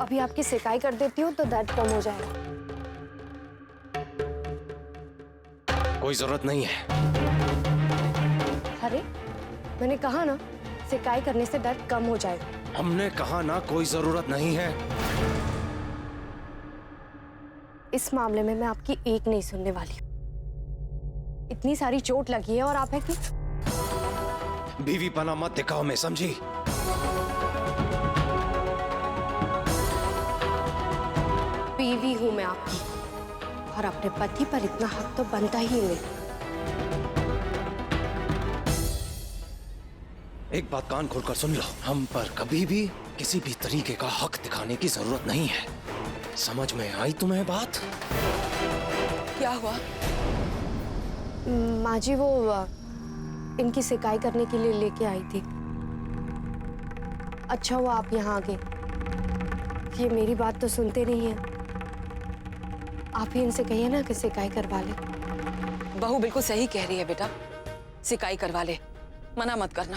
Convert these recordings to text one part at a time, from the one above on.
अभी आपकी सिकाई कर देती हूँ तो दर्द कम हो जाएगा। कोई जरूरत नहीं है। अरे मैंने कहा ना, सिकाई करने से दर्द कम हो जाएगा। हमने कहा ना कोई जरूरत नहीं है। इस मामले में मैं आपकी एक नहीं सुनने वाली हूँ। इतनी सारी चोट लगी है और आप है कि बीवी पना मत दिखाओ, मैं समझी। बीवी हूं मैं आपकी, और अपने पति पर इतना हक तो बनता ही नहीं। एक बात कान खोलकर सुन लो, हम पर कभी भी किसी भी तरीके का हक दिखाने की जरूरत नहीं है। समझ में आई तुम्हें बात? क्या हुआ? माँ जी वो इनकी सिकाई करने के लिए लेके आई थी। अच्छा हुआ आप यहाँ आ गए। ये मेरी बात तो सुनते नहीं है। आप ही इनसे कहिए ना कि सिकाई करवा ले। बहू बिल्कुल सही कह रही है बेटा, सिकाई करवा ले, मना मत करना।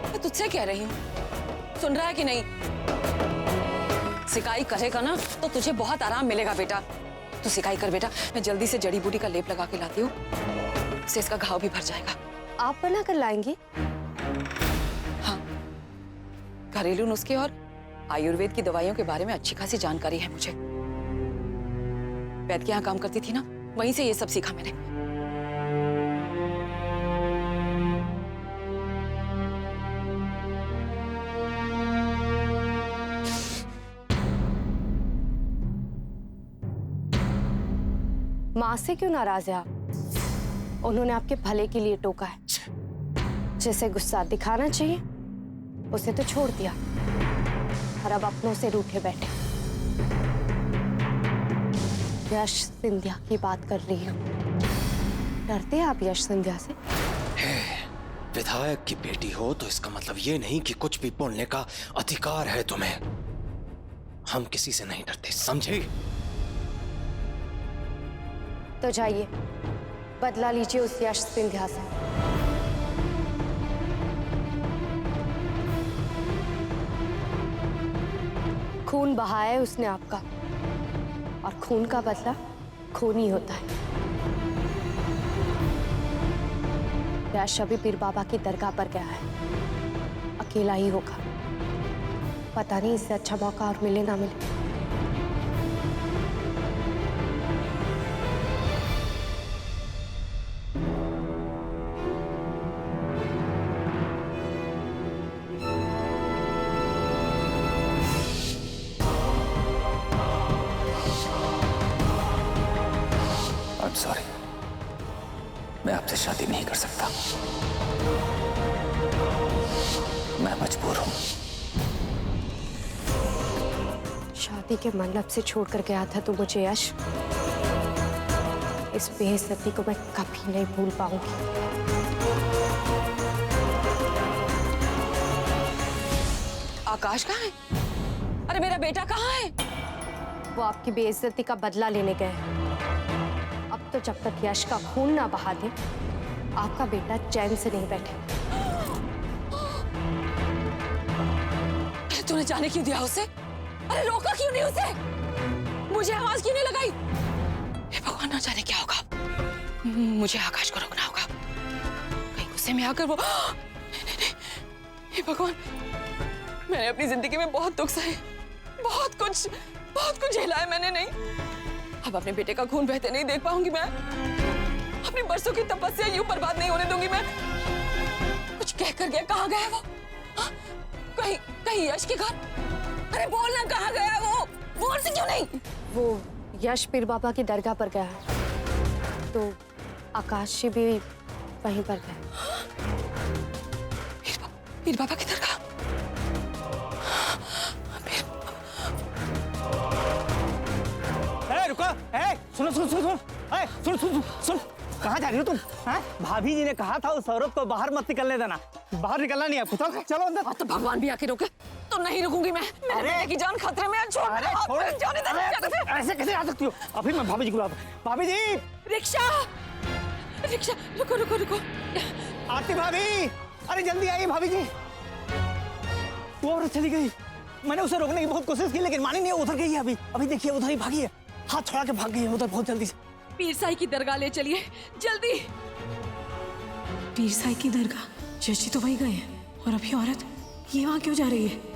मैं तुझसे कह रही हूँ, सुन रहा है कि नहीं? सिकाई करेगा ना तो तुझे बहुत आराम मिलेगा बेटा। तू सिकाई कर बेटा, मैं जल्दी से जड़ी बूटी का लेप लगा के लाती हूँ, उससे इसका घाव भी भर जाएगा। आप बना कर लाएंगी? हाँ, घरेलू नुस्खे और आयुर्वेद की दवाइयों के बारे में अच्छी खासी जानकारी है मुझे। वैद्य के यहाँ काम करती थी ना, वहीं से ये सब सीखा मैंने। माँ से क्यों नाराज है आप? उन्होंने आपके भले के लिए टोका है। जिसे गुस्सा दिखाना चाहिए उसे तो छोड़ दिया, और अब अपनों से रूठे बैठे। यश सिंधिया की बात कर रही हूँ। डरते हैं आप यश सिंधिया से? विधायक की बेटी हो तो इसका मतलब ये नहीं कि कुछ भी बोलने का अधिकार है तुम्हें। हम किसी से नहीं डरते, समझे? तो जाइए, बदला लीजिए उस यश सिंधिया से। खून बहाया है उसने आपका, और खून का बदला खून ही होता है। यश अभी पीर बाबा की दरगाह पर गया है, अकेला ही होगा। पता नहीं इससे अच्छा मौका और मिले ना मिले। सॉरी, मैं आपसे शादी नहीं कर सकता। मैं मजबूर हूं। शादी के मंडप से छोड़कर गया था तो मुझे यश, इस बेइज्जती को मैं कभी नहीं भूल पाऊंगी। आकाश कहाँ है? अरे मेरा बेटा कहाँ है? वो आपकी बेइज्जती का बदला लेने गए हैं। अब तो जब तक यश का खून ना बहा दे, आपका बेटा चैन से नहीं बैठे। तूने जाने क्यों दिया उसे? अरे रोका क्यों नहीं उसे? मुझे आवाज क्यों नहीं लगाई? हे भगवान, ना जाने क्या होगा। मुझे आकाश को रोकना होगा, कहीं गुस्से में आकर वो नहीं। हे भगवान, मैंने अपनी जिंदगी में बहुत दुख सहे, बहुत कुछ झेला है मैंने। नहीं, अब अपने बेटे का खून बहते नहीं देख पाऊंगी मैं। अपनी बरसों की तपस्या यूं बर्बाद नहीं होने दूंगी मैं। कुछ कह कर गया, कहाँ गया वो? हा? कहीं यश के घर? अरे बोलना, कहाँ गया वो? बोल से क्यों नहीं? वो यश पीर बाबा की दरगाह पर गया है, तो आकाश जी भी वहीं पर गए। पीर बाबा की दरगाह? रुको, सुनो सुनो सुनो सुनो, सुन सुन सुन, कहाँ जा रही हो तुम? भाभी जी ने कहा था उस औरत को बाहर मत निकलने देना। बाहर निकलना नहीं है, चलो अंदर। तो भगवान भी आके रोके तो नहीं रुकूंगी मैं। मेरे बेटे की जान खतरे में है। छोड़, ऐसे कैसे आ सकती हो? अभी मैं भाभी जी को बुलाता हूं। भाभी जी, रिक्शा, रुको। आरती भाभी, अरे जल्दी आइए भाभी जी। वो औरत चली गई। मैंने उसे रोकने की बहुत कोशिश की लेकिन मानी नहीं, उधर गई है अभी। अभी देखिए उधर ही भागी है, हाथ छोड़ा के भाग गई है उधर बहुत जल्दी से। पीर साई की दरगाह ले चलिए जल्दी। पीर साई की दरगाह? जजी तो वही गए हैं और अभी औरत ये वहां क्यों जा रही है?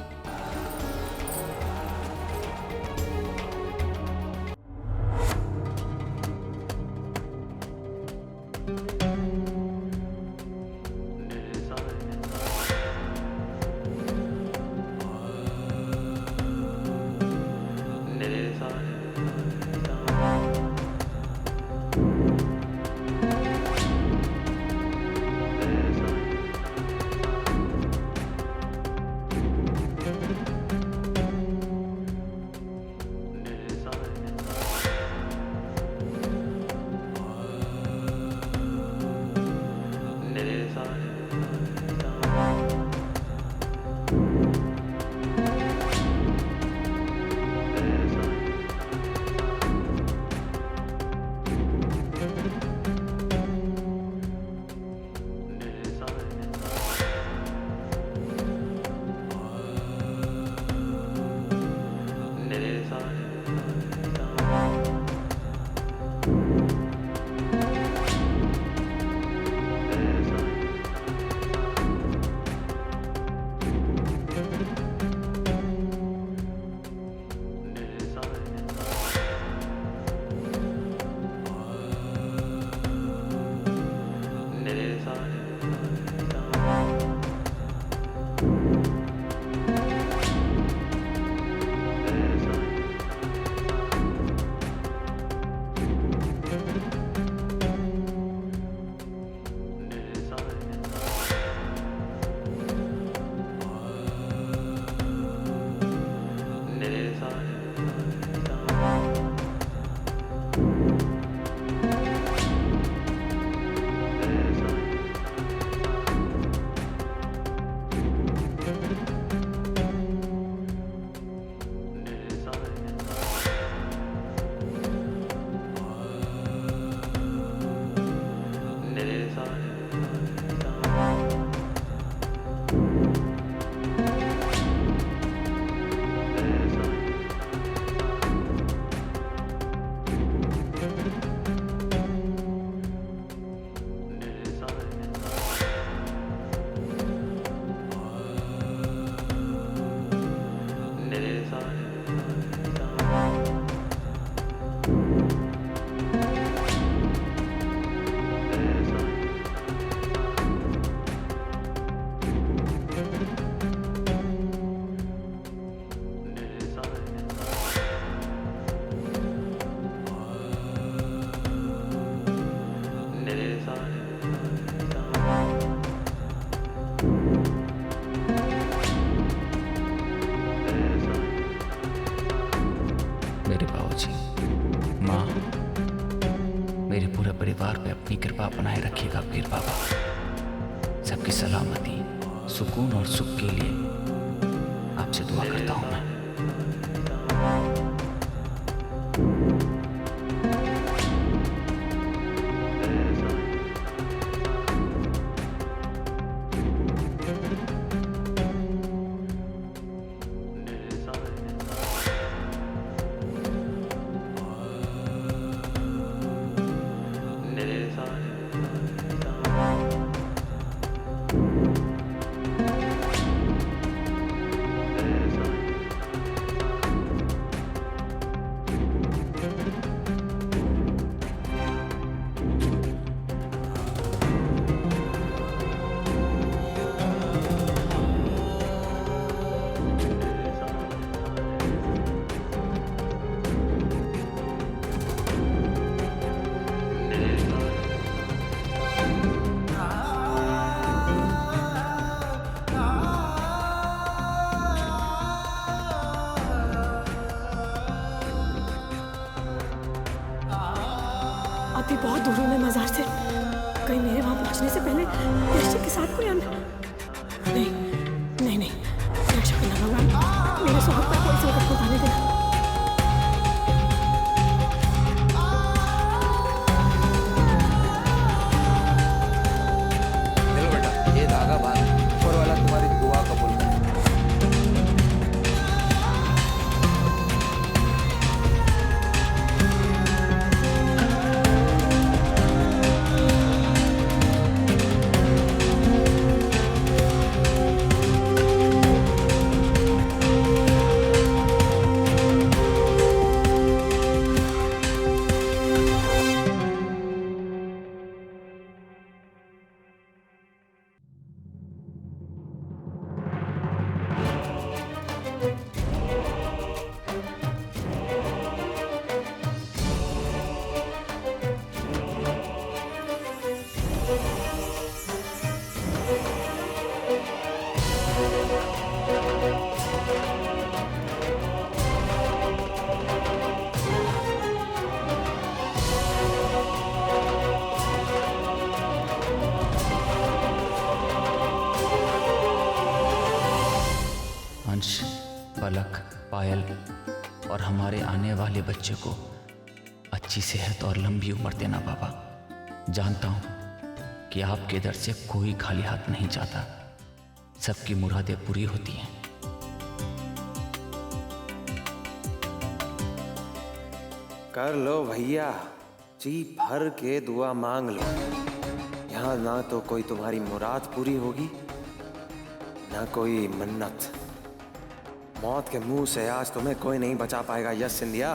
मेरे बाबूजी, माँ, मेरे पूरे परिवार पे अपनी कृपा बनाए रखिएगा पीर बाबा। सबकी सलामती, सुकून और सुख के लिए आपसे दुआ करता हूँ मैं। अभी बहुत दूर हूँ मैं मजार से। कहीं मेरे वहां पहुंचने से पहले यश के साथ कोई अंदर नहीं नहीं नहीं रक्षा करना भगवान, मेरे स्वास्थ्य पर कोई संकट मत आने देना। चलो बेटा, ये धागा बांध, ऊपर वाला तुम्हारी दुआ कबूल करे। पलक, पायल और हमारे आने वाले बच्चे को अच्छी सेहत और लंबी उम्र देना बाबा। जानता हूँ कि आपके दर से कोई खाली हाथ नहीं जाता, सबकी मुरादें पूरी होती हैं। कर लो भैया, जी भर के दुआ मांग लो। यहाँ ना तो कोई तुम्हारी मुराद पूरी होगी, ना कोई मन्नत। मौत के मुंह से आज तुम्हें कोई नहीं बचा पाएगा। यस सिंधिया।